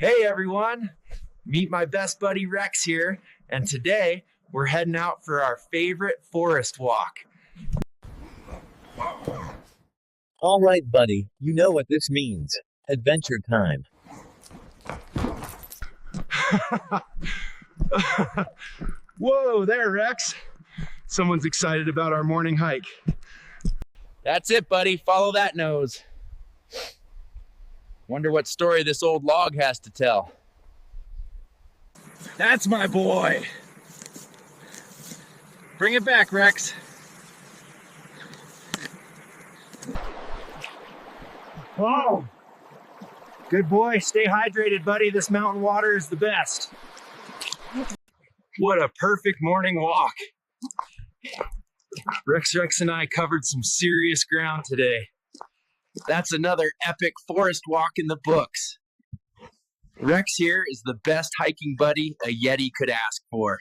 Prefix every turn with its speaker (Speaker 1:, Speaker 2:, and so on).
Speaker 1: Hey everyone, meet my best buddy Rex here, and today we're heading out for our favorite forest walk.
Speaker 2: All right, buddy, you know what this means. Adventure time.
Speaker 1: Whoa there, Rex. Someone's excited about our morning hike.
Speaker 3: That's it, buddy. Follow that nose. Wonder what story this old log has to tell.
Speaker 1: That's my boy. Bring it back, Rex. Oh, good boy. Stay hydrated, buddy. This mountain water is the best. What a perfect morning walk. Rex and I covered some serious ground today. That's another epic forest walk in the books. Rex here is the best hiking buddy a Yeti could ask for.